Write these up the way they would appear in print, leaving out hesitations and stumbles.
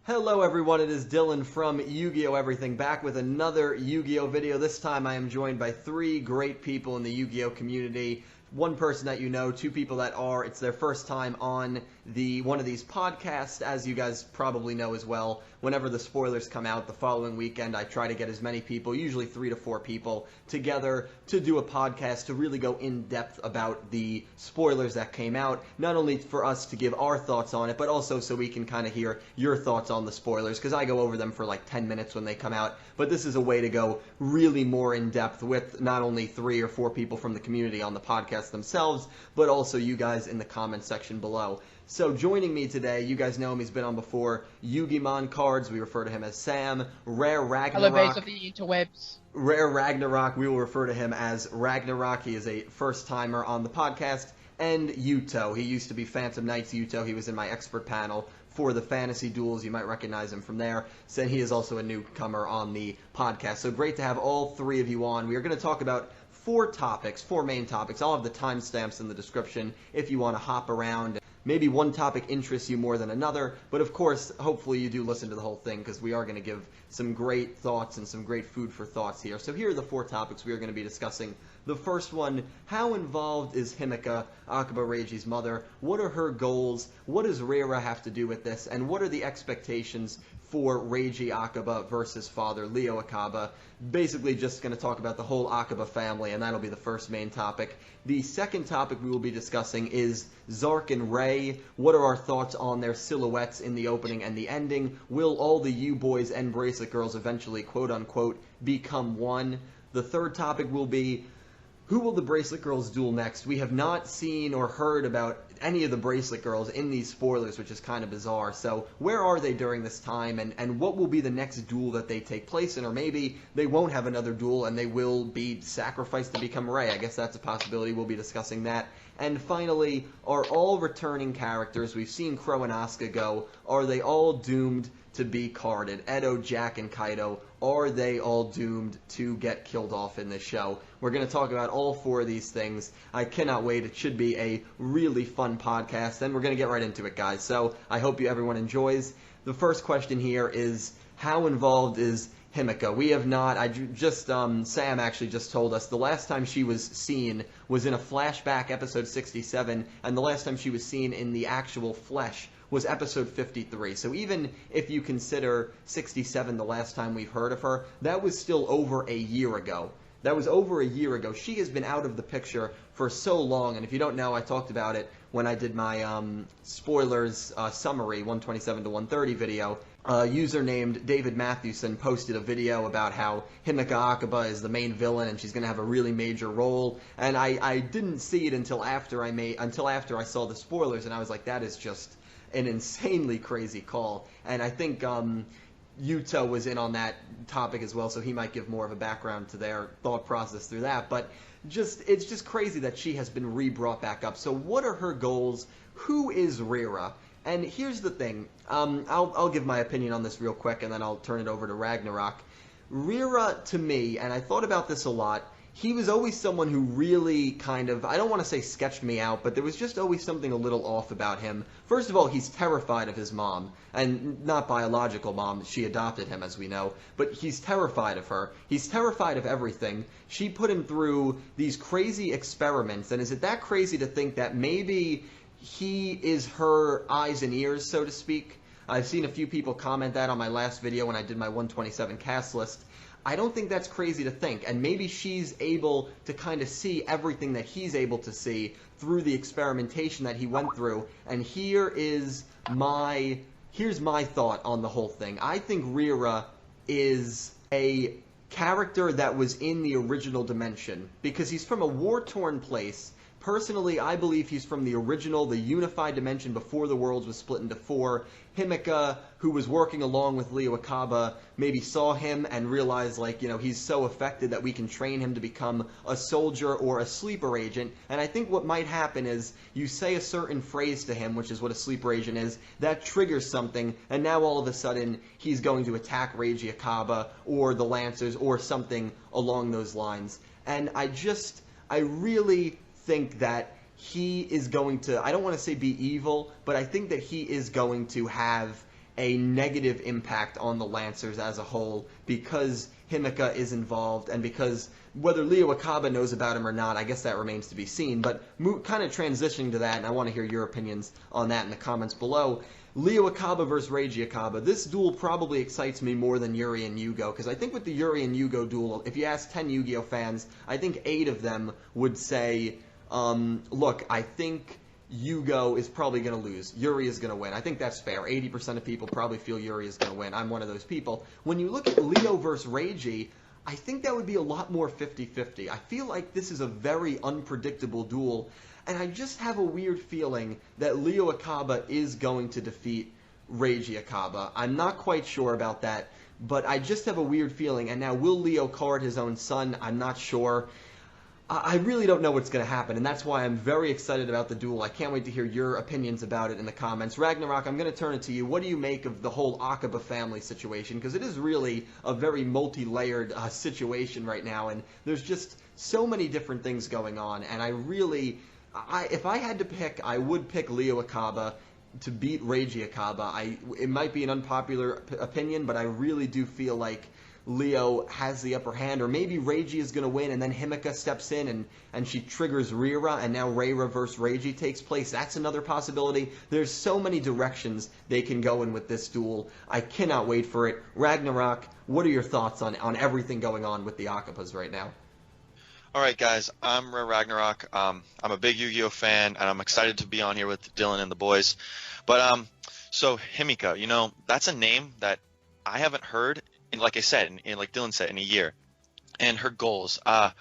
Hello everyone, it is Dylan from Yu-Gi-Oh! Everything, back with another Yu-Gi-Oh! Video. This time I am joined by three great people in the Yu-Gi-Oh! Community. One person that you know, two people that it's their first time on one of these podcasts. As you guys probably know as well, whenever the spoilers come out the following weekend, I try to get as many people, usually 3 to 4 people, together to do a podcast to really go in depth about the spoilers that came out, not only for us to give our thoughts on it, but also so we can kind of hear your thoughts on the spoilers, because I go over them for like 10 minutes when they come out, but this is a way to go really more in depth with not only 3 or 4 people from the community on the podcast themselves, but also you guys in the comment section below. So joining me today, you guys know him, he's been on before, YugiMon Cards, we refer to him as Sam, Rare Ragnarok. Hello, base of the interwebs. Rare Ragnarok, we will refer to him as Ragnarok, he is a first-timer on the podcast, and Yuto, he used to be Phantom Knights Yuto, he was in my expert panel for the fantasy duels, you might recognize him from there, so he is also a newcomer on the podcast. So great to have all 3 of you on. We are going to talk about 4 main topics. I'll have the timestamps in the description if you want to hop around. Maybe one topic interests you more than another, but of course, hopefully you do listen to the whole thing, because we are going to give some great thoughts and some great food for thoughts here. So here are the 4 topics we are going to be discussing. The first one, how involved is Himeka, Akaba Reiji's mother? What are her goals? What does Rara have to do with this? And what are the expectations for Reiji Akaba versus father Leo Akaba? Basically just going to talk about the whole Akaba family, and that'll be the first main topic. The second topic we will be discussing is Zark and Ray. What are our thoughts on their silhouettes in the opening and the ending? Will all the U-boys and Bracelet Girls eventually, quote-unquote, become one? The third topic will be, who will the Bracelet Girls duel next? We have not seen or heard about any of the Bracelet Girls in these spoilers, which is kind of bizarre. So where are they during this time, and what will be the next duel that they take place in? Or maybe they won't have another duel and they will be sacrificed to become Rei. I guess that's a possibility. We'll be discussing that. And finally, are all returning characters, we've seen Crow and Asuka go, are they all doomed to be carded? Edo, Jack, and Kaido, are they all doomed to get killed off in this show? We're going to talk about all 4 of these things. I cannot wait. It should be a really fun podcast, and we're going to get right into it, guys. So I hope everyone enjoys. The first question here is, how involved is Himeka? We have not, Sam actually just told us the last time she was seen was in a flashback episode 67, and the last time she was seen in the actual flesh was episode 53. So even if you consider 67 the last time we've heard of her, that was still over a year ago. That was over a year ago. She has been out of the picture for so long, and if you don't know, I talked about it when I did my spoilers summary 127 to 130 video. A user named David Matthewson posted a video about how Himeka Akaba is the main villain and she's going to have a really major role, and I didn't see it until after I saw the spoilers, and I was like, that is just an insanely crazy call. And I think Yuto was in on that topic as well, so he might give more of a background to their thought process through that. But it's just crazy that she has been re-brought back up. So what are her goals? Who is Rara? And here's the thing. I'll give my opinion on this real quick, and then I'll turn it over to Ragnarok. Rara, to me, and I thought about this a lot, he was always someone who really kind of, I don't want to say sketched me out, but there was just always something a little off about him. First of all, he's terrified of his mom, and not biological mom, she adopted him as we know, but he's terrified of her. He's terrified of everything. She put him through these crazy experiments, and is it that crazy to think that maybe he is her eyes and ears, so to speak? I've seen a few people comment that on my last video when I did my 127 cast list. I don't think that's crazy to think, and maybe she's able to kind of see everything that he's able to see through the experimentation that he went through, and here's my thought on the whole thing. I think Rara is a character that was in the original dimension, because he's from a war-torn place. Personally, I believe he's from the original, the unified dimension before the worlds was split into 4. Himeka, who was working along with Leo Akaba, maybe saw him and realized, like, you know, he's so affected that we can train him to become a soldier or a sleeper agent. And I think what might happen is you say a certain phrase to him, which is what a sleeper agent is, that triggers something, and now all of a sudden he's going to attack Reiji Akaba or the Lancers or something along those lines. And I really think that he is going to, I don't want to say be evil, but I think that he is going to have a negative impact on the Lancers as a whole because Himika is involved and because whether Leo Akaba knows about him or not, I guess that remains to be seen. But kind of transitioning to that, and I want to hear your opinions on that in the comments below. Leo Akaba versus Reiji Akaba. This duel probably excites me more than Yuri and Yugo, because I think with the Yuri and Yugo duel, if you ask 10 Yu-Gi-Oh fans, I think 8 of them would say, look, I think Yugo is probably going to lose. Yuri is going to win. I think that's fair. 80% of people probably feel Yuri is going to win. I'm one of those people. When you look at Leo versus Reiji, I think that would be a lot more 50-50. I feel like this is a very unpredictable duel, and I just have a weird feeling that Leo Akaba is going to defeat Reiji Akaba. I'm not quite sure about that, but I just have a weird feeling. And now, will Leo card his own son? I'm not sure. I really don't know what's going to happen, and that's why I'm very excited about the duel. I can't wait to hear your opinions about it in the comments. Ragnarok, I'm going to turn it to you. What do you make of the whole Akaba family situation? Because it is really a very multi-layered situation right now, and there's just so many different things going on, and if I had to pick, I would pick Leo Akaba to beat Reiji Akaba. It might be an unpopular opinion, but I really do feel like Leo has the upper hand, or maybe Reiji is going to win, and then Himika steps in and she triggers Rira, and now Rira versus Reiji takes place. That's another possibility. There's so many directions they can go in with this duel. I cannot wait for it. Ragnarok, what are your thoughts on everything going on with the Akabas right now? All right, guys, I'm Rare Ragnarok. I'm a big Yu-Gi-Oh fan, and I'm excited to be on here with Dylan and the boys. But so Himika, that's a name that I haven't heard, and like I said, and like Dylan said, in a year. And her goals, I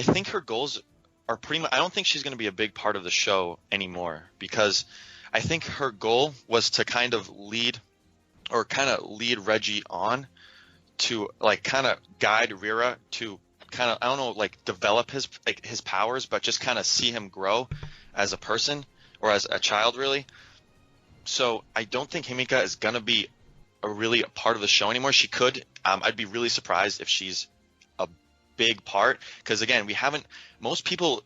think her goals are pretty much. I don't think she's going to be a big part of the show anymore, because I think her goal was to kind of lead Reggie on to kind of guide Rira to kind of, develop his powers, but just kind of see him grow as a person or as a child, really. So I don't think Himika is going to be a part of the show anymore. She could. I'd be really surprised if she's a big part, because again, most people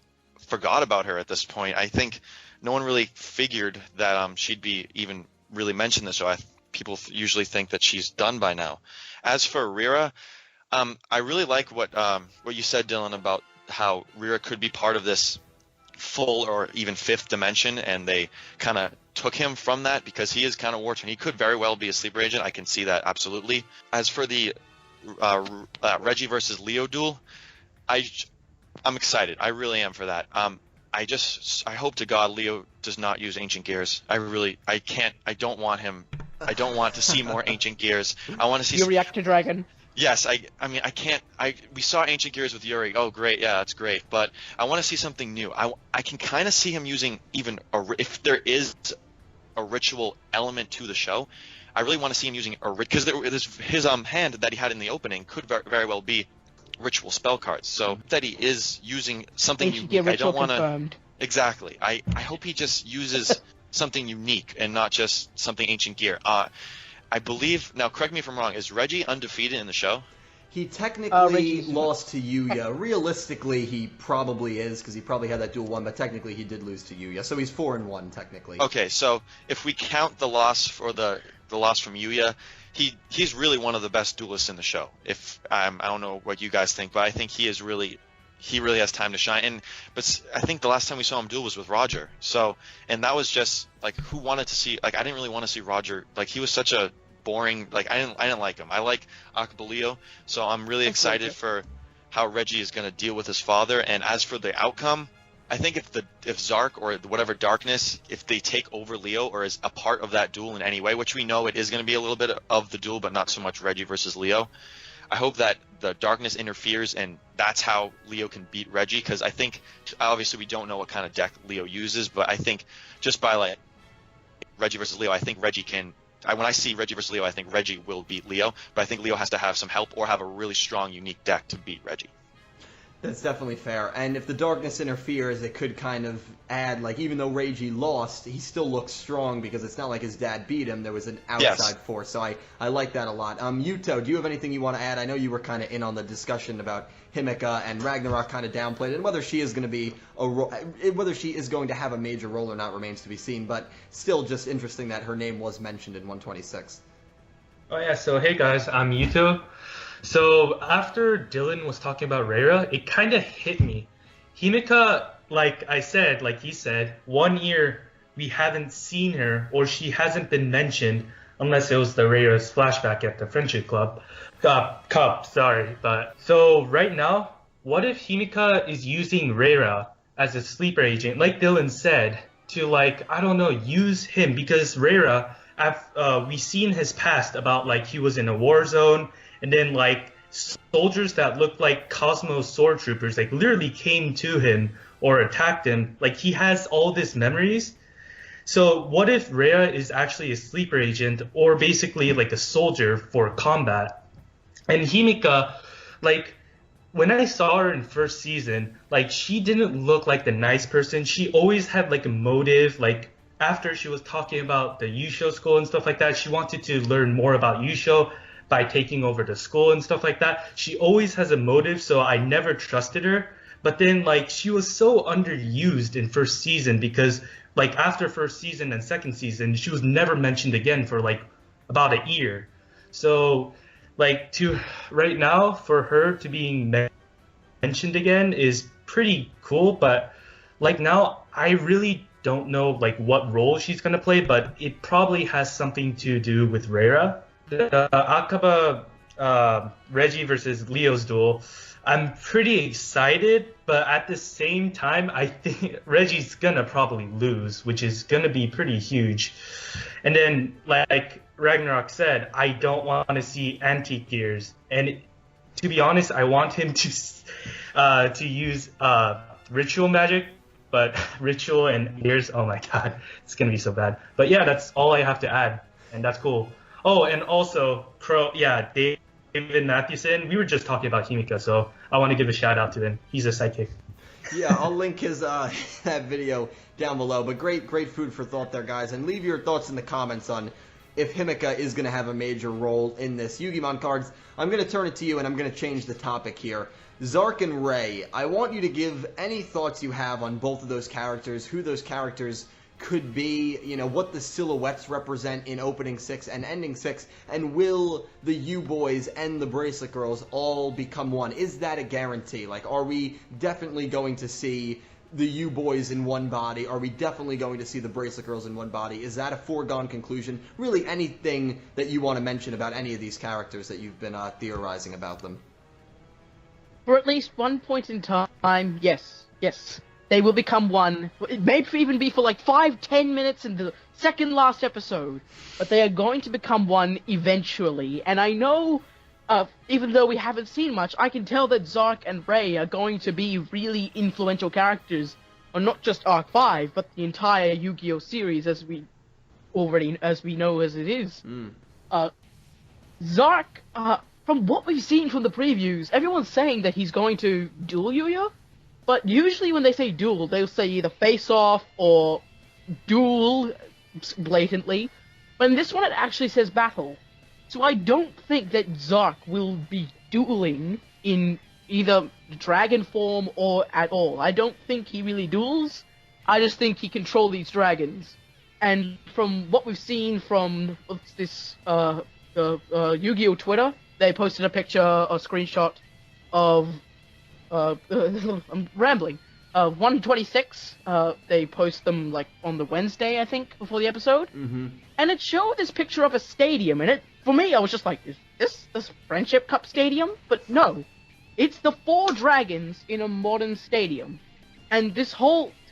forgot about her at this point. I think no one really figured that she'd be even really mentioned this show. People usually think that she's done by now. As for Rira, I really like what you said, Dylan, about how Rira could be part of this full or even fifth dimension, and they kind of took him from that because he is kind of war-torn. He could very well be a sleeper agent. I can see that absolutely. As for the Reggie versus Leo duel, I'm excited. I really am for that. I hope to God Leo does not use Ancient Gears. I don't want him. I don't want to see more Ancient Gears. I want to see. You react to Dragon. Yes, I mean, I can't. We saw Ancient Gears with Yuri. Oh, great, yeah, that's great. But I want to see something new. I can kind of see him using if there is a ritual element to the show. I really want to see him using because his hand that he had in the opening could very well be ritual spell cards. So that he is using something unique. I don't want to. Exactly. I hope he just uses something unique and not just something Ancient Gear. I believe, now correct me if I'm wrong, is Reggie undefeated in the show? He technically lost to Yuya. Realistically, he probably is, because he probably had that duel won, but technically he did lose to Yuya. So he's 4-1 technically. Okay, so if we count the loss for the loss from Yuya, he's really one of the best duelists in the show. I don't know what you guys think, but I think he really has time to shine. But I think the last time we saw him duel was with Roger. So, and that was just who wanted to see? I didn't really want to see Roger. He was such a boring. I didn't like him. I like Akaba Leo, so I'm really excited for how Reggie is going to deal with his father. And as for the outcome, I think if Zark or whatever darkness, if they take over Leo or is a part of that duel in any way, which we know it is going to be a little bit of the duel, but not so much Reggie versus Leo. I hope that the darkness interferes and that's how Leo can beat Reggie, because I think obviously we don't know what kind of deck Leo uses, but I think just by Reggie versus Leo, I think Reggie can. When I see Reggie versus Leo, I think Reggie will beat Leo, but I think Leo has to have some help or have a really strong, unique deck to beat Reggie. That's definitely fair. And if the darkness interferes, it could kind of add, like, even though Reiji lost, he still looks strong because it's not like his dad beat him. There was an outside force. So I like that a lot. Yuto, do you have anything you want to add? I know you were kind of in on the discussion about Himeka, and Ragnarok kind of downplayed it. And whether she is going to be whether she is going to have a major role or not remains to be seen. But still just interesting that her name was mentioned in 126. Oh yeah, so hey guys, I'm Yuto. So after Dylan was talking about Rara, it kind of hit me. Himeka, like he said, 1 year we haven't seen her, or she hasn't been mentioned, unless it was the Rara's flashback at the Friendship Cup, sorry. But so right now, what if Himeka is using Rara as a sleeper agent, like Dylan said, to use him, because Rara, we've seen his past about he was in a war zone, and then soldiers that looked like Cosmos sword troopers literally came to him or attacked him. He has all these memories. So what if Rhea is actually a sleeper agent, or basically a soldier for combat? And Himeka, when I saw her in first season, she didn't look like the nice person. She always had a motive. After she was talking about the Yusho school and stuff like that, she wanted to learn more about Yusho by taking over the school and stuff like that. She always has a motive, so I never trusted her. But then she was so underused in first season, because after first season and second season, she was never mentioned again for about a year. So right now, for her to being mentioned again is pretty cool. But now I really don't know what role she's gonna play, but it probably has something to do with Rara. The Akaba Reggie versus Leo's duel, I'm pretty excited, but at the same time, I think Reggie's gonna probably lose, which is gonna be pretty huge. And then, Ragnarok said, I don't want to see antique gears, and to be honest, I want him to use ritual magic. But ritual and gears, oh my god, it's gonna be so bad. But yeah, that's all I have to add, and that's cool. Oh, and also, David Matthewson, we were just talking about Himeka, so I want to give a shout out to him. He's a sidekick. Yeah, I'll link his that video down below. But great food for thought there, guys. And leave your thoughts in the comments on if Himeka is going to have a major role in this. YugiMon Cards, I'm going to turn it to you, and I'm going to change the topic here. Zark and Ray, I want you to give any thoughts you have on both of those characters, who those characters could be, what the silhouettes represent in opening 6 and ending 6, and will the U-Boys and the Bracelet Girls all become one? Is that a guarantee? Are we definitely going to see the U-Boys in one body? Are we definitely going to see the Bracelet Girls in one body? Is that a foregone conclusion? Really, anything that you want to mention about any of these characters that you've been theorizing about them? For at least one point in time, yes. They will become one. It may even be for 5-10 minutes in the second last episode. But they are going to become one eventually. And I know, even though we haven't seen much, I can tell that Zark and Ray are going to be really influential characters. On not just Arc 5, but the entire Yu-Gi-Oh! Series as we know as it is. Zark, from what we've seen from the previews, everyone's saying that he's going to duel Yuya. But usually when they say duel, they'll say either face-off or duel blatantly. But in this one it actually says battle. So I don't think that Zark will be dueling in either dragon form or at all. I don't think he really duels. I just think he controls these dragons. And from what we've seen from this Yu-Gi-Oh! Twitter, they posted a screenshot of I'm rambling. 126. They post them on the Wednesday, I think, before the episode. Mm-hmm. And it showed this picture of a stadium, and for me, I was just like, is this Friendship Cup stadium? But no, it's the 4 dragons in a modern stadium. And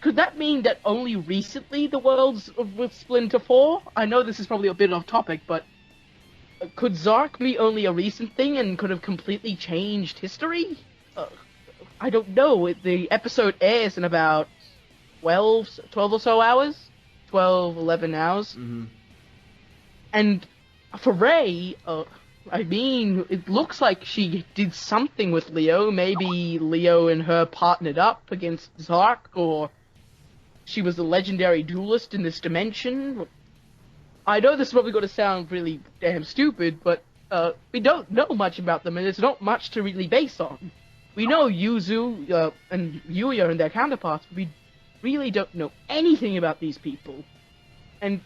could that mean that only recently the worlds were split into 4? I know this is probably a bit off topic, but could Zark be only a recent thing and could have completely changed history? I don't know. The episode airs in about 12 or so hours. 11 hours. Mm-hmm. And for Ray, I mean, it looks like she did something with Leo. Maybe Leo and her partnered up against Zark, or she was a legendary duelist in this dimension. I know this is probably going to sound really damn stupid, but we don't know much about them, and there's not much to really base on. We know Yuzu and Yuya and their counterparts, but we really don't know anything about these people. And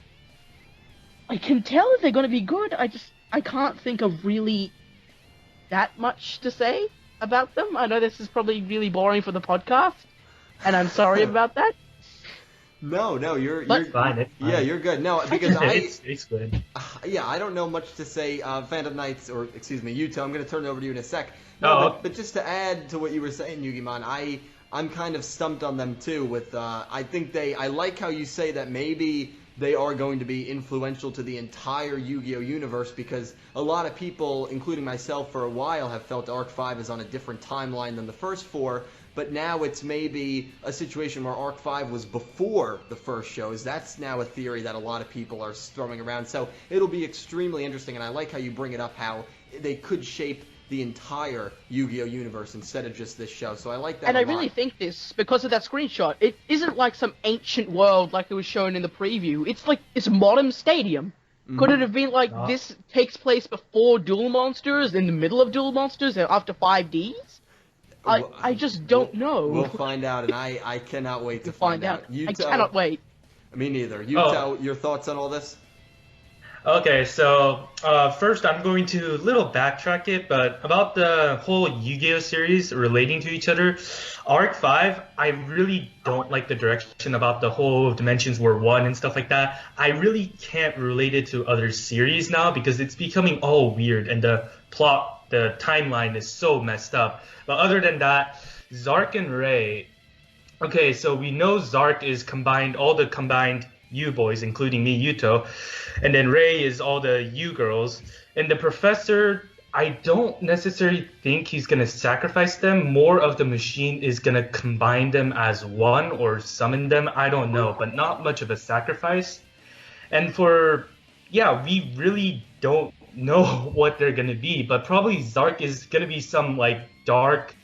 I can tell that they're going to be good, I can't think of really that much to say about them. I know this is probably really boring for the podcast, and I'm sorry about that. No, you're fine. It's fine. Yeah, you're good. No, because it's good. Yeah, I don't know much to say. Phantom Knights, or excuse me, Yuto. I'm going to turn it over to you in a sec. But just to add to what you were saying, YugiMon, I'm kind of stumped on them too. With I like how you say that maybe they are going to be influential to the entire Yu-Gi-Oh universe, because a lot of people, including myself for a while, have felt Arc 5 is on a different timeline than the first four. But now it's maybe a situation where Arc 5 was before the first shows. That's now a theory that a lot of people are throwing around. So it'll be extremely interesting, and I like how you bring it up, how they could shape the entire Yu-Gi-Oh universe instead of just this show. So I like that And a I lot. really think this, because of that screenshot, it isn't like some ancient world like it was shown in the preview. It's like this modern stadium. Could it have been like this takes place before Duel Monsters, in the middle of Duel Monsters, and after 5Ds? I just don't know. We'll find out, and I cannot wait to find out. I cannot wait. Me neither. Yuto, your thoughts on all this? Okay, so first I'm going to little backtrack it, but about the whole Yu-Gi-Oh series relating to each other, Arc 5, I really don't like the direction about the whole Dimensions Were One and stuff like that. I really can't relate it to other series now because it's becoming all weird and the plot, the timeline is so messed up. But other than that, Zark and Ray, okay, so we know Zark is all the combined U boys, including me, Yuto, and then Ray is all the U girls. And the professor, I don't necessarily think he's gonna sacrifice them. More of the machine is gonna combine them as one or summon them. I don't know, but not much of a sacrifice. And we really don't know what they're gonna be, but probably Zark is gonna be some dark,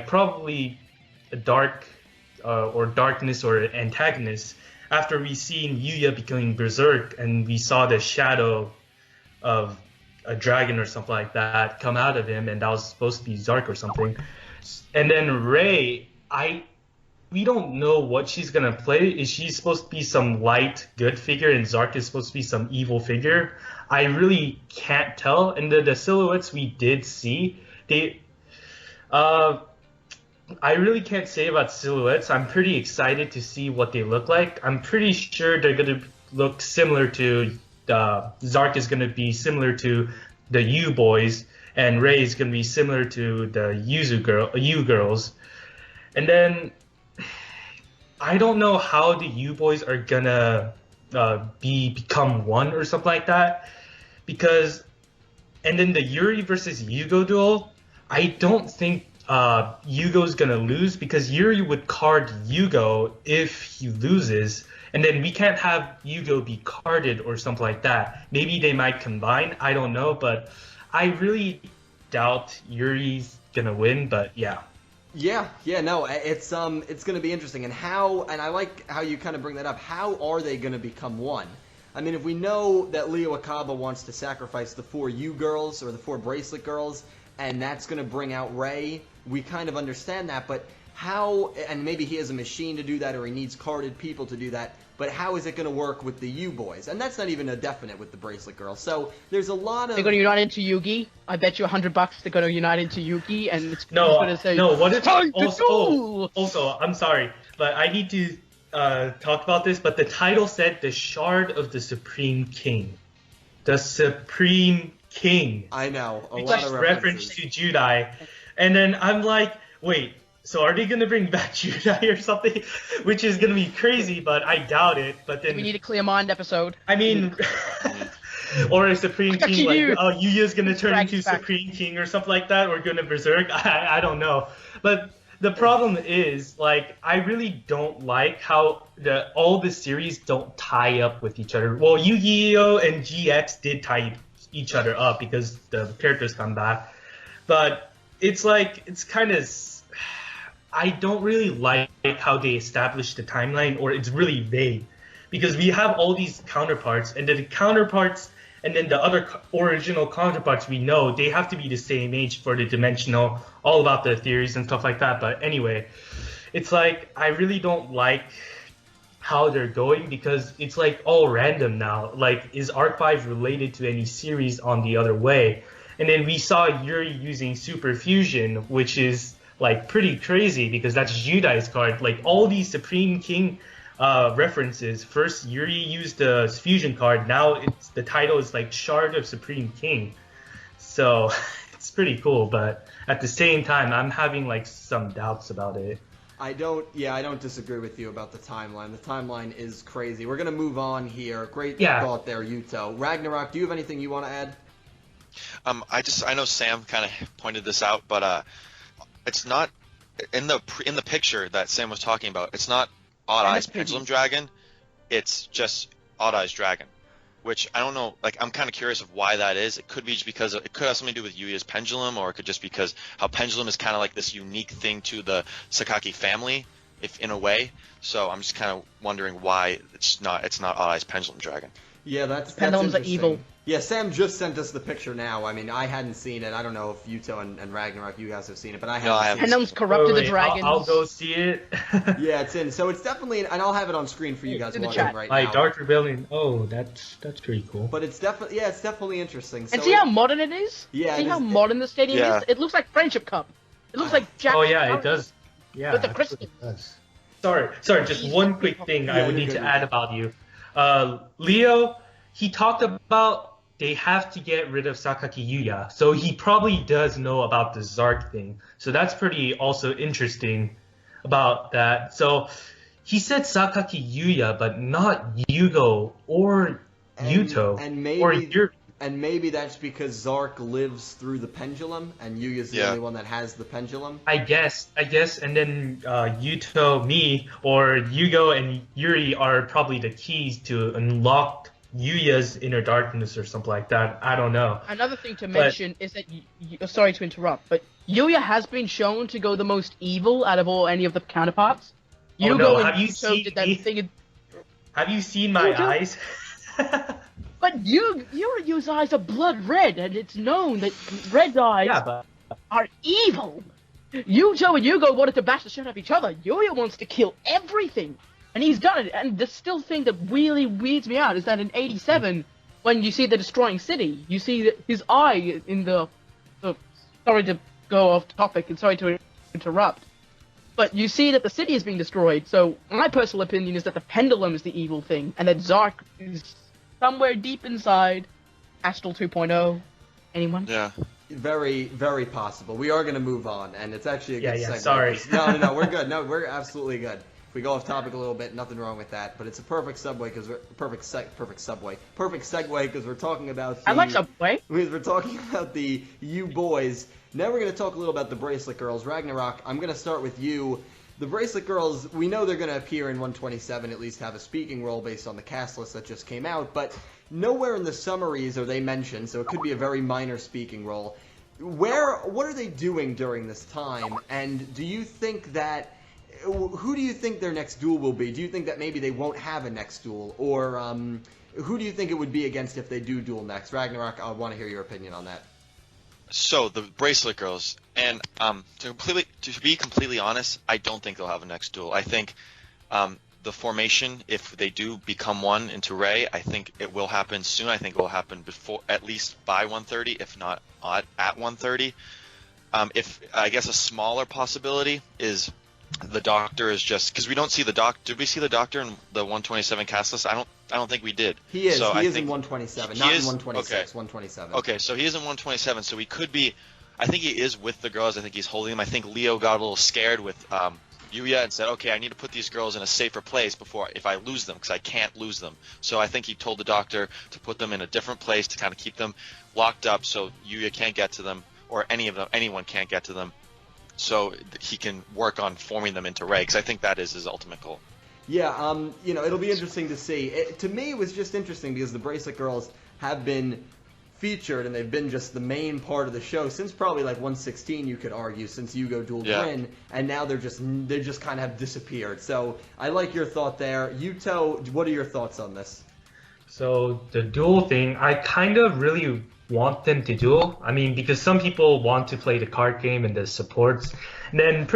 probably a dark or darkness or antagonist. After we seen Yuya becoming berserk and we saw the shadow of a dragon or something like that come out of him, and that was supposed to be Zark or something. And then Ray, we don't know what she's gonna play. Is she supposed to be some light good figure and Zark is supposed to be some evil figure? I really can't tell. And the silhouettes we did see, I really can't say about silhouettes. I'm pretty excited to see what they look like. I'm pretty sure they're going to look similar to Zark is going to be similar to the U boys, and Ray is going to be similar to the U girls. And then I don't know how the U boys are going to become one or something like that, and then the Yuri versus Yugo duel, I don't think Yugo's gonna lose, because Yuri would card Yugo if he loses, and then we can't have Yugo be carded or something like that. Maybe they might combine, I don't know, but I really doubt Yuri's gonna win, but yeah. Yeah, no, it's gonna be interesting, and I like how you kind of bring that up. How are they gonna become one? I mean, if we know that Leo Akaba wants to sacrifice the 4 U girls or the 4 bracelet girls, and that's going to bring out Ray, we kind of understand that, but how, and maybe he has a machine to do that or he needs carded people to do that, but how is it going to work with the U boys? And that's not even a definite with the bracelet girls. So there's a lot of... They're going to unite into Yugi. I bet you $100 they're going to unite into Yugi, and it's going to say, what if... Time to duel! Also, I'm sorry, but I need to talk about this, but the title said the Shard of the Supreme King. The Supreme King. I know. A It's lot of reference to Judai. And then I'm like, wait, so are they going to bring back Judai or something? Which is going to be crazy, but I doubt it. But then We need a Clear Mind episode. I mean, or a Supreme King, like, you. Yuya's going to turn Drag into back. Supreme King or something like that, or going to Berserk. I don't know. But the problem is, I really don't like how all the series don't tie up with each other. Well, Yu-Gi-Oh! And GX did tie each other up because the characters come back. But it's like, it's kind of, I don't really like how they establish the timeline, or it's really vague. Because we have all these counterparts, and then the counterparts, and then the other original counterparts we know, they have to be the same age for the dimensional, all about the theories and stuff like that. But anyway, it's like, I really don't like how they're going, because it's like all random now. Like, is Arc 5 related to any series on the other way? And then we saw Yuri using Super Fusion, which is like pretty crazy because that's Judai's card. Like all these Supreme King references. First, Yuri used the fusion card. Now the title is like Shard of Supreme King. So it's pretty cool, but at the same time, I'm having like some doubts about it. I don't disagree with you about the timeline. The timeline is crazy. We're gonna move on here. Great thought there, Yuto. Ragnarok, do you have anything you want to add? I know Sam kind of pointed this out, but it's not in the picture that Sam was talking about. It's not Odd Eyes Pendulum Dragon. It's just Odd Eyes Dragon, which I don't know. Like, I'm kind of curious of why that is. It could be just because it could have something to do with Yuya's pendulum, or it could just because how pendulum is kind of like this unique thing to the Sakaki family, if in a way. So I'm just kind of wondering why it's not Odd Eyes Pendulum Dragon. Yeah, that's pendulums are evil. Yeah, Sam just sent us the picture now. I mean, I hadn't seen it. I don't know if Yuto and Ragnarok, you guys have seen it, but I haven't seen it. Pendulums corrupted the dragons. I'll go see it. Yeah, it's in. So it's definitely, and I'll have it on screen for you guys watching right now. Dark Rebellion. Oh, that's pretty cool. But it's definitely interesting. So and see how modern it is? Yeah. See how modern the stadium is? It looks like Friendship Cup. It looks like Jack. Oh yeah, it does. Yeah, with the crystal. It does. Sorry. Just one quick thing I would need to add about you. Leo, he talked about they have to get rid of Sakaki Yuya, so he probably does know about the Zark thing. So that's pretty also interesting about that. So he said Sakaki Yuya, but not Yugo or Yuto or Yuri. And maybe that's because Zark lives through the pendulum, and Yuya's the only one that has the pendulum. I guess, and then Yuto, me, or Yugo and Yuri are probably the keys to unlock Yuya's inner darkness or something like that. I don't know. Another thing to mention is that, sorry to interrupt, but Yuya has been shown to go the most evil out of any of the counterparts. Yugo and Yuto did that thing. Have you seen my eyes? But Yuya's eyes are blood red, and it's known that red eyes are evil. Yuto and Yugo wanted to bash the shit out of each other. Yuya wants to kill everything. And he's done it. And the still thing that really weirds me out is that in 87, when you see the destroying city, you see that his eye in the sorry to go off topic and sorry to interrupt, but you see that the city is being destroyed. So my personal opinion is that the pendulum is the evil thing, and that Zark is somewhere deep inside Astral 2.0. Anyone? Yeah. Very, very possible. We are going to move on, and it's actually a good segue. Sorry. No, we're good. No, we're absolutely good. If we go off topic a little bit, nothing wrong with that. But it's a perfect segue because we're talking about. I like Subway. Because we're talking about the U boys. Now we're going to talk a little about the Bracelet Girls. Ragnarok, I'm going to start with you. The Bracelet Girls, we know they're going to appear in 127, at least have a speaking role based on the cast list that just came out, but nowhere in the summaries are they mentioned, so it could be a very minor speaking role. What are they doing during this time, and do you think that, who do you think their next duel will be? Do you think that maybe they won't have a next duel, or who do you think it would be against if they do duel next? Ragnarok, I want to hear your opinion on that. So the Bracelet Girls, and to be completely honest, I don't think they'll have a next duel. I think the formation, if they do become one into Ray, I think it will happen soon. I think it will happen before, at least by 130, if not at 130. If I guess a smaller possibility is the Doctor is just because we don't see the Doctor. Did we see the Doctor in the 127 cast list? I don't think we did. He is. So he is in 127, not in 126. Okay. 127. Okay, so he is in 127. So he could be. I think he is with the girls. I think he's holding them. I think Leo got a little scared with Yuya and said, "Okay, I need to put these girls in a safer place if I lose them, because I can't lose them." So I think he told the Doctor to put them in a different place to kind of keep them locked up, so Yuya can't get to them, or anyone can't get to them. So he can work on forming them into Ray, because I think that is his ultimate goal. Yeah, it'll be interesting to see. To me, it was just interesting because the Bracelet Girls have been featured, and they've been just the main part of the show since probably like 116, you could argue, since Yugo dueled Rin, and now they just kind of have disappeared. So I like your thought there. Yuto, what are your thoughts on this? So the duel thing, I kind of really want them to duel. I mean, because some people want to play the card game and the supports. And then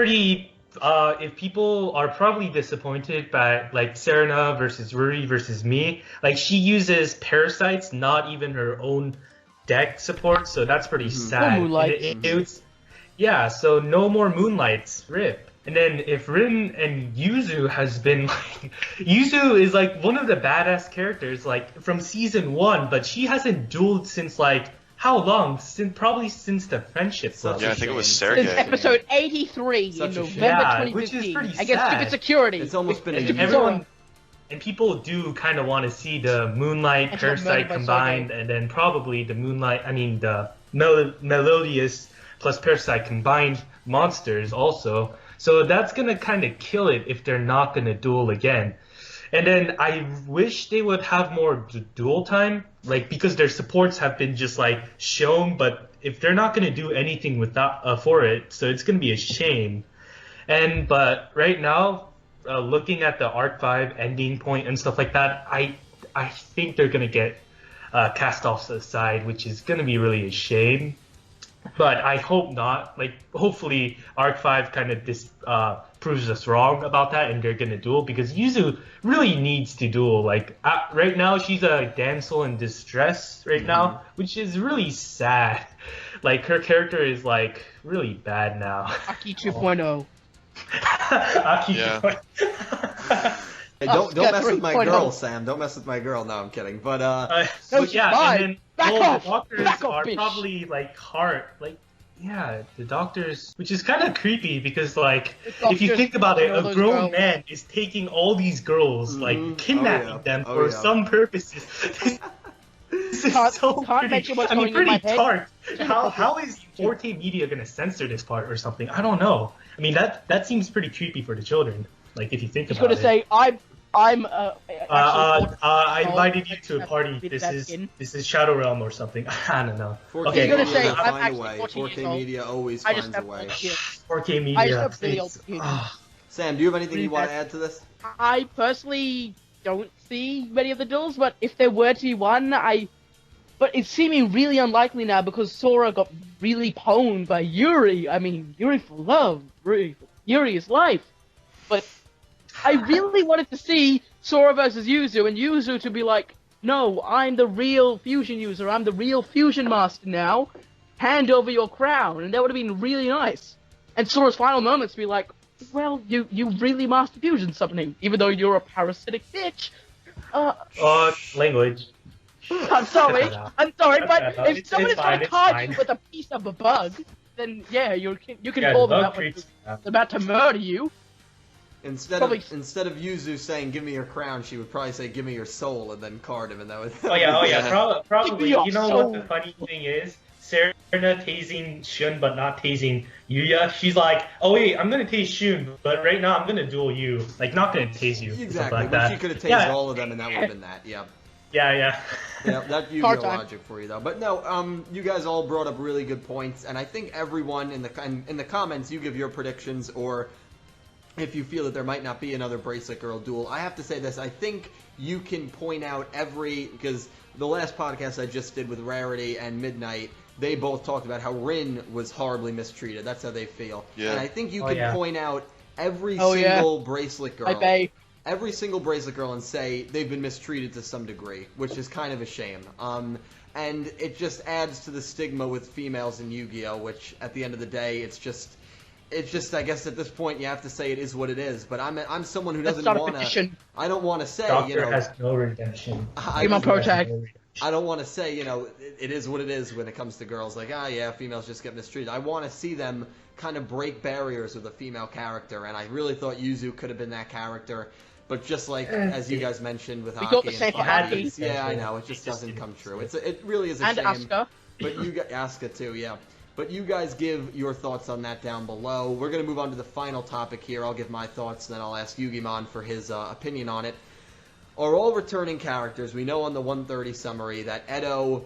if people are probably disappointed by like Serena versus Ruri versus me, like she uses parasites, not even her own deck support, so that's pretty sad. No Moonlights. Yeah, so no more Moonlights, rip. And then if Rin and Yuzu has been like, Yuzu is like one of the badass characters like from season 1, but she hasn't dueled since like how long? Probably since the friendship club. Yeah, I think it was Sergey. Since episode 83 in November 2015. Which is pretty I guess Stupid Security. It's almost been a And year. everyone and people do kind of want to see the Moonlight Parasite combined, and then probably the Moonlight. I mean the Melodious plus Parasite combined monsters also. So that's gonna kind of kill it if they're not gonna duel again. And then I wish they would have more duel time, like because their supports have been just like shown, but if they're not gonna do anything without for it, so it's gonna be a shame. But right now, looking at the Arc 5 ending point and stuff like that, I think they're gonna get cast off to the side, which is gonna be really a shame. But I hope not. Like, hopefully, Arc 5 kind of proves us wrong about that, and they're gonna duel, because Yuzu really needs to duel. Like, right now, she's a damsel in distress right now, which is really sad. Like, her character is, like, really bad now. Aki 2.0. Aki Yeah. 2.0. Hey, don't mess with my 3.0. girl, Sam. Don't mess with my girl. No, I'm kidding. But No, but she's yeah, fine. and then Back the off. doctors Back off, are bitch. probably like hard, like yeah, the doctors, which is kind of creepy because like The if you doctors think about it, know a those grown girls. man is taking all these girls, like kidnapping them for some purposes. This is Can't- so can't pretty. mention what's I mean, going in my pretty head. tart. How is Forte Media gonna censor this part or something? I don't know. I mean, that seems pretty creepy for the children. Like if you think He's about gonna it. say, I invited you to a party. With This that is skin. Shadow Realm or something. I don't know. Forte Okay. He's gonna Media say, will I'm find a actually way. 14 years Forte old. Media always I finds just a have way. 4K Media. I just have really old it's- skin. Sam, do you have anything Really you want to bad. add to this? I personally don't see many of the duels, but if there were to be one, but it's seeming really unlikely now because Sora got really pwned by Yuri. I mean, Yuri for love, Yuri is life. But I really wanted to see Sora versus Yuzu, and Yuzu to be like, no, I'm the real fusion user, I'm the real fusion master now, hand over your crown, and that would have been really nice. And Sora's final moments be like, well, you really master fusion summoning, even though you're a parasitic bitch. Language. I'm sorry, but if It's someone is fine, gonna it's card fine. you with a piece of a bug, then yeah, you can Yeah, call the them bug out when creeps. they're about to murder you. Instead Probably- of Yuzu saying "Give me your crown," she would probably say "Give me your soul" and then card him, and that would. Oh yeah. Probably. Give me You know your what the funny thing is? Serena tasing Shun but not tasing Yuya. She's like, oh wait, I'm gonna tase Shun, but right now I'm gonna duel you. Like not gonna tase you. Something Exactly, like but that. she could have tased Yeah. all of them, and that would have been that. Yeah. Yeah. Yeah, that Yu-Gi-Oh Hard time. logic for you though. But no, you guys all brought up really good points, and I think everyone in the comments, you give your predictions, or if you feel that there might not be another Bracelet Girl duel. I have to say this: I think you can point out because the last podcast I just did with Rarity and Midnight, they both talked about how Rin was horribly mistreated. That's how they feel, Yeah. and I think you can point out every Oh, yeah. single Bracelet Girl. I bay. Every single Bracelet Girl and say they've been mistreated to some degree, which is kind of a shame. And it just adds to the stigma with females in Yu-Gi-Oh, which at the end of the day, it's just I guess at this point you have to say it is what it is. But I'm someone who Let's doesn't start a want to. petition. I don't want to say Doctor has no redemption. Give him pro tag. I don't want to say, it is what it is when it comes to girls. Like, yeah, females just get mistreated. I want to see them kind of break barriers with a female character, and I really thought Yuzu could have been that character. But just like, as you guys mentioned with We thought Aki the same for and Aki. yeah, I know, it just doesn't come true. It really is a And shame. Asuka. But Asuka too, yeah. But you guys give your thoughts on that down below. We're going to move on to the final topic here. I'll give my thoughts, and then I'll ask YugiMon for his opinion on it. Are all returning characters? We know on the 130 summary that Edo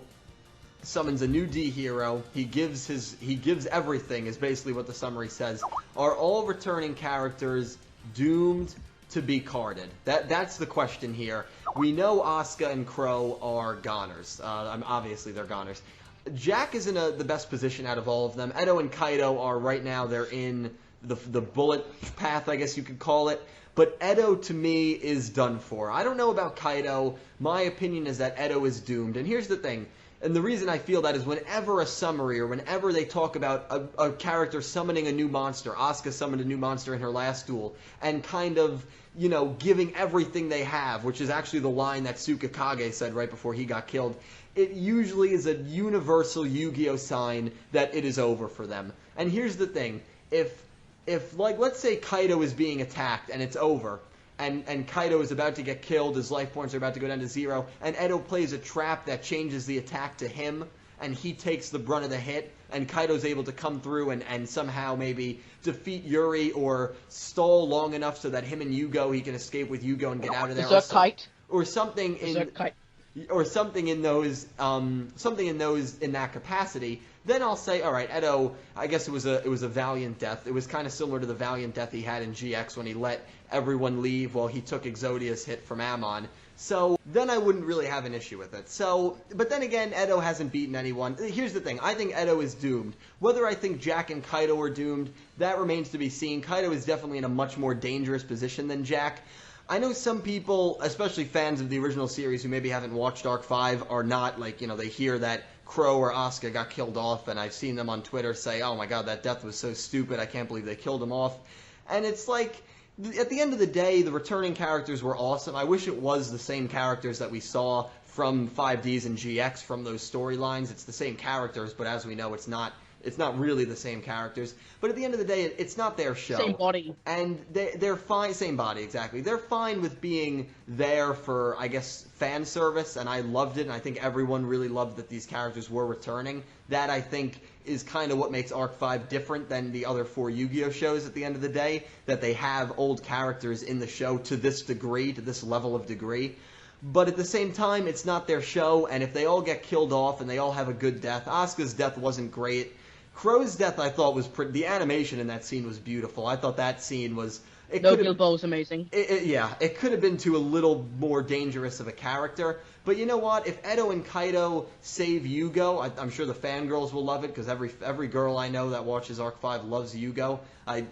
summons a new D hero. He gives everything, is basically what the summary says. Are all returning characters doomed to be carded? That's the question here. We know Asuka and Crow are goners. Obviously, they're goners. Jack is in the best position out of all of them. Edo and Kaido are right now, they're in the bullet path, I guess you could call it. But Edo, to me, is done for. I don't know about Kaido. My opinion is that Edo is doomed. And here's the thing. And the reason I feel that is whenever a summary or whenever they talk about a character summoning a new monster, Asuka summoned a new monster in her last duel, and kind of, you know, giving everything they have, which is actually the line that Tsukakage said right before he got killed, it usually is a universal Yu-Gi-Oh sign that it is over for them. And here's the thing. If like, let's say Kaido is being attacked and it's over, and Kaido is about to get killed, his life points are about to go down to 0, and Edo plays a trap that changes the attack to him, and he takes the brunt of the hit, and Kaido's able to come through and somehow maybe defeat Yuri or stall long enough so that him and Yugo, he can escape with Yugo and get out of there. Or something in that capacity. Then I'll say, all right, Edo, I guess it was a valiant death. It was kind of similar to the valiant death he had in GX when he let everyone leave while he took Exodia's hit from Amon. So then I wouldn't really have an issue with it. So, but then again, Edo hasn't beaten anyone. Here's the thing. I think Edo is doomed. Whether I think Jack and Kaido are doomed, that remains to be seen. Kaido is definitely in a much more dangerous position than Jack. I know some people, especially fans of the original series who maybe haven't watched Arc 5, are not, like, you know, they hear that Crow or Asuka got killed off, and I've seen them on Twitter say, oh my god, that death was so stupid, I can't believe they killed him off. And it's like, at the end of the day, the returning characters were awesome. I wish it was the same characters that we saw from 5Ds and GX from those storylines. It's the same characters, but as we know, it's not really the same characters. But at the end of the day, it's not their show. Same body. And they're fine. Same body, exactly. They're fine with being there for, I guess, fan service. And I loved it. And I think everyone really loved that these characters were returning. That, I think, is kind of what makes Arc 5 different than the other 4 Yu-Gi-Oh shows at the end of the day. That they have old characters in the show to this degree, to this level of degree. But at the same time, it's not their show. And if they all get killed off and they all have a good death, Asuka's death wasn't great. Crow's death, I thought, was pretty. The animation in that scene was beautiful. I thought that scene was. No Gilbo was amazing. It could have been to a little more dangerous of a character. But you know what? If Edo and Kaido save Yugo, I'm sure the fangirls will love it because every girl I know that watches Arc 5 loves Yugo.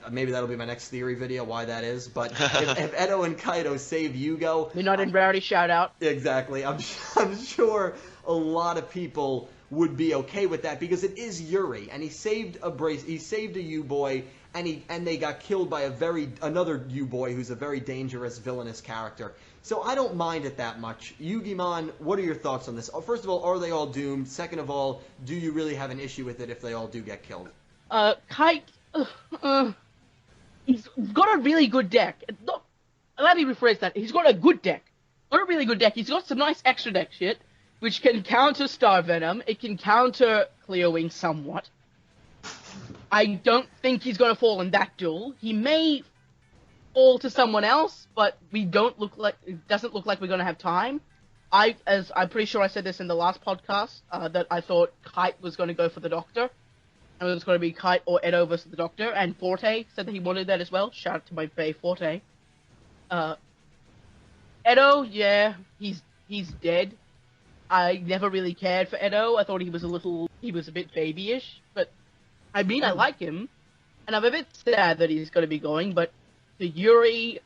Maybe that'll be my next theory video, why that is. But if Edo and Kaido save Yugo, we're not in rarity shout out. Exactly. I'm sure a lot of people would be okay with that because it is Yuri and he saved a U-boy and they got killed by another U-boy who's a very dangerous villainous character. So I don't mind it that much. YugiMon, what are your thoughts on this? First of all, are they all doomed? Second of all, do you really have an issue with it if they all do get killed? Kite, he's got a really good deck. Let me rephrase that. He's got a good deck. Not a really good deck. He's got some nice extra deck shit, which can counter Star Venom. It can counter Cleo Wing somewhat. I don't think he's going to fall in that duel. He may fall to someone else, but it doesn't look like we're going to have time. I'm pretty sure I said this in the last podcast, that I thought Kite was going to go for the Doctor. And it was going to be Kite or Edo versus the Doctor. And Forte said that he wanted that as well. Shout out to my bae Forte. Edo, yeah, he's dead. I never really cared for Edo. I thought he was a bit babyish, but I mean, I like him, and I'm a bit sad that he's going to be going, but the Yuri,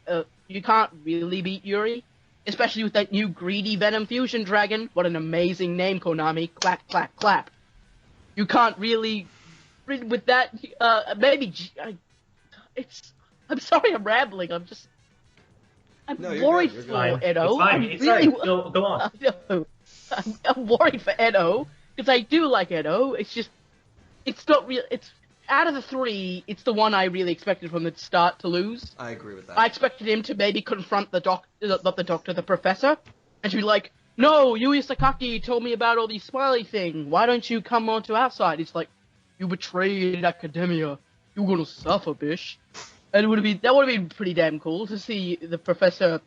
you can't really beat Yuri, especially with that new greedy Venom Fusion Dragon. What an amazing name, Konami. Clap, clap, clap. You can't really, with that, maybe, I'm sorry I'm rambling, I'm worried for Edo. It's fine. Go on. I'm worried for Edo, because I do like Edo. It's not real. It's out of the 3, it's the one I really expected from the start to lose. I agree with that. I expected him to maybe confront the professor, and to be like, "No, Yui Sakaki told me about all these smiley thing. Why don't you come on to our side?" It's like, "You betrayed Academia. You're gonna suffer, bish." And that would have been pretty damn cool to see the professor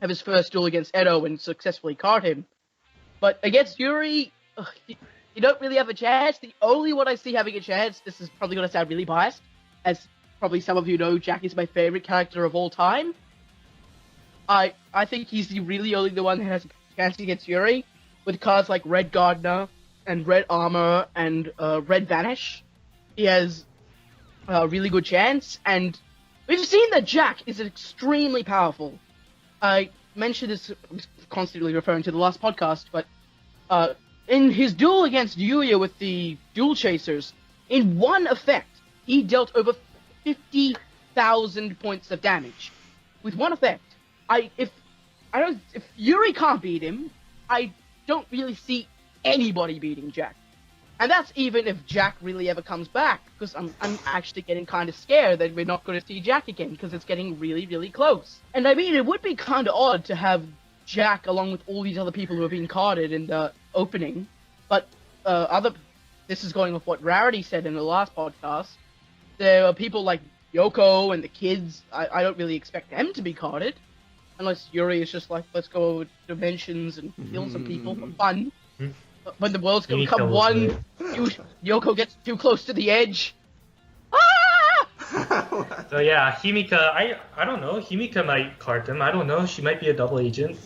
have his first duel against Edo and successfully card him. But against Yuri, you don't really have a chance. The only one I see having a chance, this is probably going to sound really biased, as probably some of you know, Jack is my favorite character of all time. I think he's the only one that has a chance against Yuri, with cards like Red Gardener and Red Armor and Red Vanish. He has a really good chance, and we've seen that Jack is extremely powerful. I mentioned this, constantly referring to the last podcast, but in his duel against Yuya with the Duel Chasers, in one effect, he dealt over 50,000 points of damage. With one effect. If Yuri can't beat him, I don't really see anybody beating Jack. And that's even if Jack really ever comes back, because I'm actually getting kind of scared that we're not going to see Jack again, because it's getting really, really close. And I mean, it would be kind of odd to have Jack along with all these other people who have been carded in the opening, but this is going off what Rarity said in the last podcast. There are people like Yoko and the kids. I don't really expect them to be carded. Unless Yuri is just like, let's go dimensions and kill some people for fun. When the world's gonna become one, Yoko gets too close to the edge. Ah! So yeah, Himika, I don't know. Himika might card them. I don't know. She might be a double agent.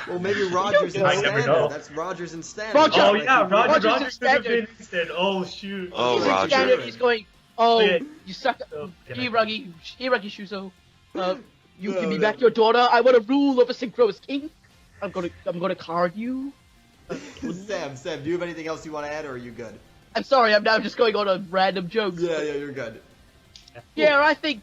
Well, maybe Rogers in Standard. That's Rogers in Standard. Roger, oh yeah, Rogers in could have Standard. been instead. Oh shoot. Oh, He's Roger. in Standard, he's going, oh, Yeah. you suck. Hiragi Shuso. You No, give me no. back your daughter. I want to rule over Synchro as king. I'm gonna card you. Sam, do you have anything else you want to add, or are you good? I'm sorry, I'm now just going on a random joke. Yeah, you're good. Yeah, I think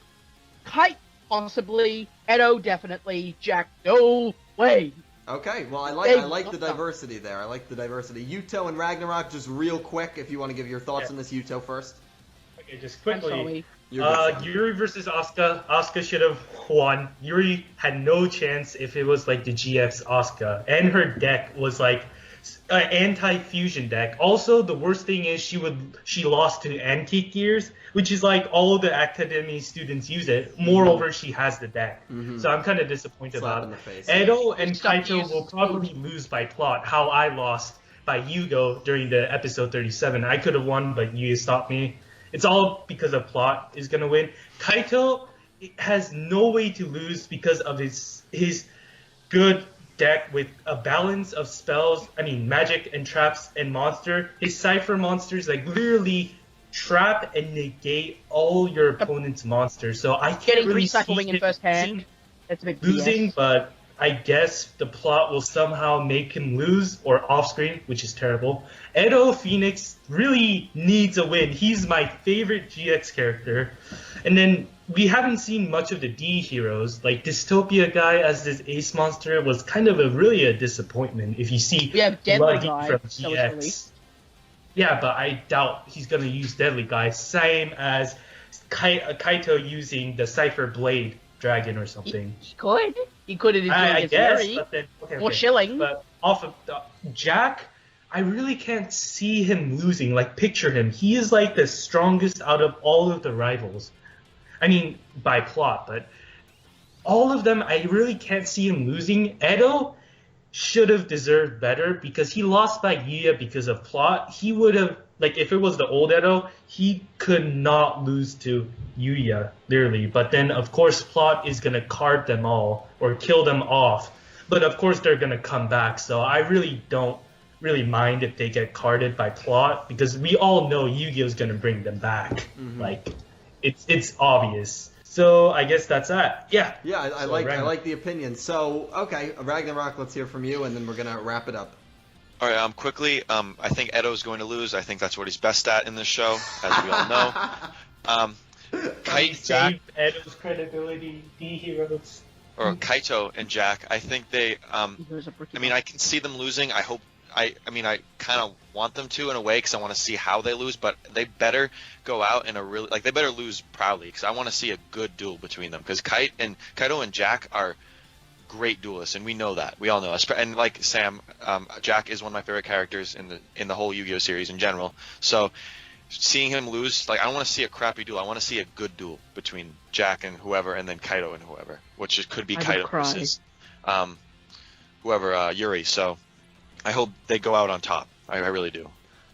Kite possibly, Edo definitely, Jack no way. Okay, well, I like the diversity there. I like the diversity. Yuto and Ragnarok, just real quick, if you want to give your thoughts on this. Yuto first. Okay, just I'm quickly. sorry. You're good, Sam. Yuri versus Asuka. Asuka should have won. Yuri had no chance if it was like the GX Asuka, and her deck was like an anti-fusion deck. Also, the worst thing is she lost to Antique Gears, which is like all of the Academy students use it. Moreover, she has the deck, so I'm kind of disappointed Slap in about the it. face. Edo and Stop Kaito use- will probably lose by plot. How I lost by Yugo during the episode 37. I could have won, but you stopped me. It's all because of plot is gonna win. Kaito has no way to lose because of his good deck with a balance of spells. I mean, magic and traps and monster. His cipher monsters like literally trap and negate all your opponent's monsters. So I can't Getting really recycling see in him first hand. That's a big losing, BS. but I guess the plot will somehow make him lose or off screen, which is terrible. Edo Phoenix really needs a win. He's my favorite GX character. And then we haven't seen much of the D heroes. Like Dystopia guy as this ace monster was kind of really a disappointment if you see We have Deadly Bloody Guy, from that was GX. released. Yeah, but I doubt he's going to use Deadly Guy. Same as Kaito using the Cypher Blade Dragon or something. He could. He could have I his guess, Yuri. but then Or Shilling. But off of Jack, I really can't see him losing. Like picture him, he is like the strongest out of all of the rivals. I mean, by plot, but all of them, I really can't see him losing. Edo should have deserved better because he lost by Yuya because of plot. He would have, like, if it was the old Edo, he could not lose to Yuya, literally. But then, of course, plot is going to card them all or kill them off. But of course, they're going to come back. So I really don't really mind if they get carded by plot because we all know Yu-Gi-Oh is going to bring them back. Like, it's obvious. So I guess that's that. Yeah. Yeah, I So, like Ragnarok. the opinion. So, okay, Ragnarok, let's hear from you, and then we're going to wrap it up. All right, quickly, I think Edo's going to lose. I think that's what he's best at in this show, as we all know. Kite, Jack, Save Edo's credibility, D heroes. or Kaito and Jack, I think they. There's a bricky I mean, I can see them losing. I hope. I mean, I kind of want them to in a way because I want to see how they lose. But they better go out in a really they better lose proudly because I want to see a good duel between them. Because Kaito and Jack are great duelists, and we know that. We all know. And like Sam, Jack is one of my favorite characters in the whole Yu-Gi-Oh series in general. So seeing him lose, like I don't want to see a crappy duel. I want to see a good duel between Jack and whoever, and then Kaito and whoever, which could be I would Kaito cry. versus whoever Yuri. So I hope they go out on top. I really do.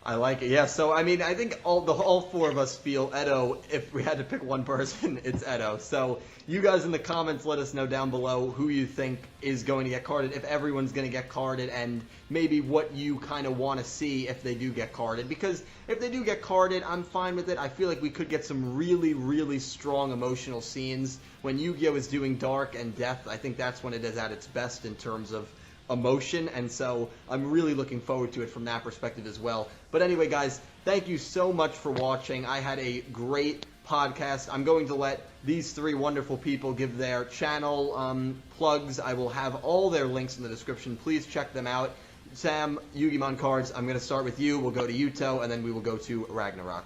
I like it. Yeah, so I mean, I think all four of us feel Edo. If we had to pick one person, it's Edo. So you guys in the comments, let us know down below who you think is going to get carded, if everyone's going to get carded, and maybe what you kind of want to see if they do get carded. Because if they do get carded, I'm fine with it. I feel like we could get some really, really strong emotional scenes. When Yu-Gi-Oh! Is doing Dark and Death, I think that's when it is at its best in terms of emotion, and so I'm really looking forward to it from that perspective as well. But anyway, guys, thank you so much for watching. I had a great podcast. I'm going to let these three wonderful people give their channel plugs. I will have all their links in the description. Please check them out. Sam, YugiMon Cards, I'm going to start with you. We'll go to Yuto, and then we will go to Ragnarok.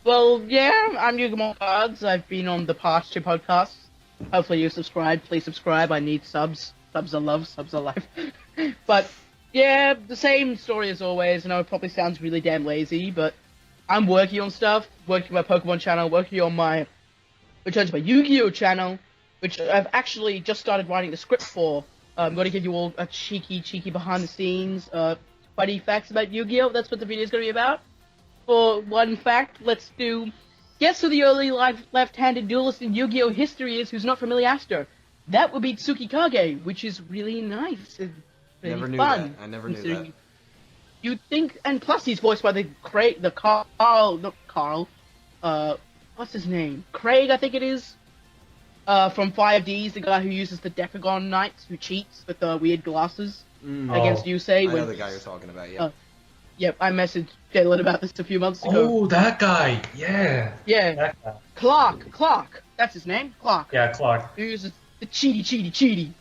Well, yeah, I'm YugiMon Cards. I've been on the past 2 podcasts. Hopefully you subscribe. Please subscribe. I need subs. Subs are love, subs are life. But, yeah, the same story as always. I know it probably sounds really damn lazy, but I'm working on stuff. Working on my Pokemon channel, working on my Return to my Yu-Gi-Oh! Channel, which I've actually just started writing the script for. I'm going to give you all a cheeky behind-the-scenes, funny facts about Yu-Gi-Oh! That's what the video is going to be about. For one fact, let's do... Guess who the early left-handed duelist in Yu-Gi-Oh! History is who's not from Iliaster? That would be Tsukikage, which is really nice and really Never knew fun. that. I never knew that. You'd think, and plus he's voiced by what's his name? Craig, I think it is. From 5Ds, the guy who uses the Decagon Knights, who cheats with the weird glasses against Yusei. I know the guy you're talking about, yeah. Yep, I messaged Jalen about this a few months ago. Oh, that guy. Yeah. Yeah. That guy. Clark. That's his name, Clark. Yeah, Clark. Who uses the cheaty.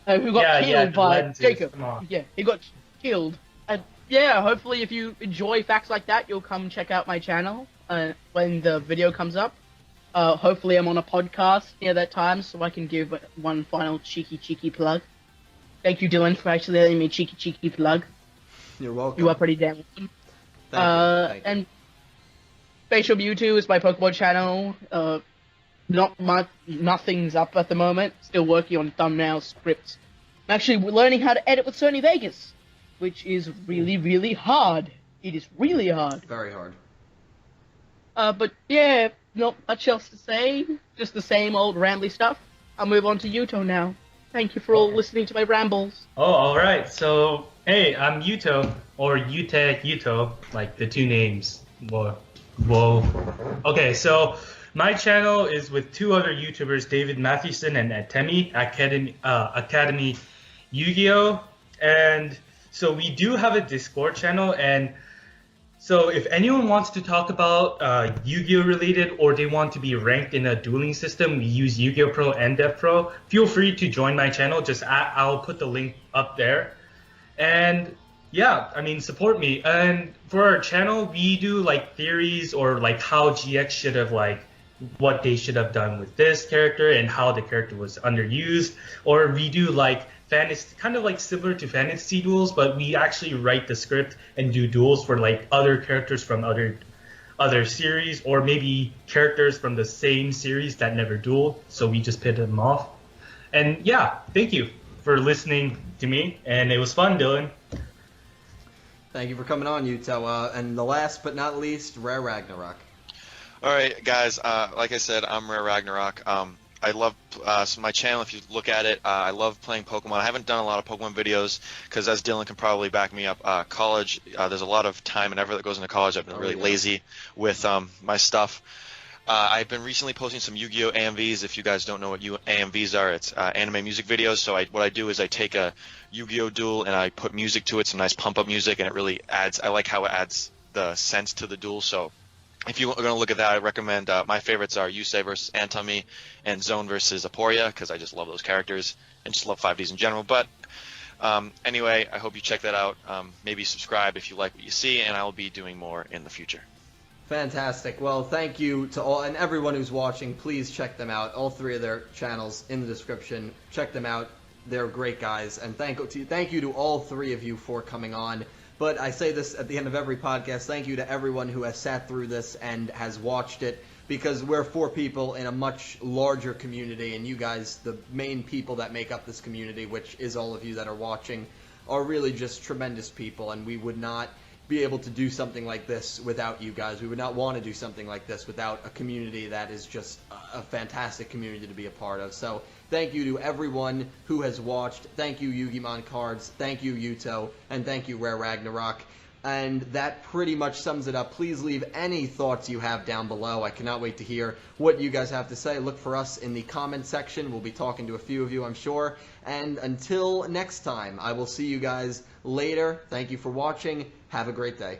Who got killed by lenses. Jacob. Come on. Yeah, he got killed. And yeah, hopefully if you enjoy facts like that, you'll come check out my channel when the video comes up. Hopefully I'm on a podcast near that time, so I can give one final cheeky plug. Thank you, Dylan, for actually letting me cheeky plug. You're welcome. You are pretty damn awesome. Thank you. And Facial Mewtwo is my Pokemon channel. Nothing's up at the moment. Still working on thumbnail scripts. I'm actually learning how to edit with Sony Vegas, which is really, really hard. It is really hard. Very hard. But yeah, not much else to say. Just the same old rambly stuff. I'll move on to Yuto now. Thank you for all listening to my rambles. Oh, alright. So, hey, I'm Yuto, or Yuto, like the 2 names. Whoa. Okay, so my channel is with 2 other YouTubers, David Mathewson and Atemi, Academy Yu-Gi-Oh! And so we do have a Discord channel, and so if anyone wants to talk about Yu-Gi-Oh! Related, or they want to be ranked in a dueling system, we use Yu-Gi-Oh! Pro and Dev Pro, feel free to join my channel. I'll put the link up there. And yeah, I mean, support me. And for our channel, we do like theories, or like how GX should have, like what they should have done with this character and how the character was underused. Or we do like fantasy, kind of like similar to fantasy duels, but we actually write the script and do duels for like other characters from other series, or maybe characters from the same series that never dueled, so we just pit them off. And yeah, thank you for listening to me, and it was fun, Dylan. Thank you for coming on, Yuto. And the last but not least, Rare Ragnarok. All right, guys. Like I said, I'm Rare Ragnarok. I love so my channel. If you look at it, I love playing Pokemon. I haven't done a lot of Pokemon videos because, as Dylan can probably back me up, college. There's a lot of time and effort that goes into college. I've been really lazy with my stuff. I've been recently posting some Yu-Gi-Oh! AMVs. If you guys don't know what AMVs are, it's anime music videos. So what I do is I take a Yu-Gi-Oh! Duel and I put music to it, some nice pump-up music, and it really adds. I like how it adds the sense to the duel. So if you're going to look at that, I recommend my favorites are Yusei versus Antami and Zone versus Aporia, because I just love those characters and just love 5Ds in general. But anyway, I hope you check that out. Maybe subscribe if you like what you see, and I'll be doing more in the future. Fantastic. Well, thank you to all and everyone who's watching. Please check them out. All 3 of their channels in the description. Check them out. They're great guys. And thank you to all 3 of you for coming on. But I say this at the end of every podcast. Thank you to everyone who has sat through this and has watched it, because we're 4 people in a much larger community, and you guys, the main people that make up this community, which is all of you that are watching, are really just tremendous people, and we would not be able to do something like this without you guys. We would not want to do something like this without a community that is just a fantastic community to be a part of. So thank you to everyone who has watched. Thank you, YugiMon Cards. Thank you, Yuto. And thank you, Rare Ragnarok. And that pretty much sums it up. Please leave any thoughts you have down below. I cannot wait to hear what you guys have to say. Look for us in the comment section. We'll be talking to a few of you, I'm sure. And until next time, I will see you guys later. Thank you for watching. Have a great day.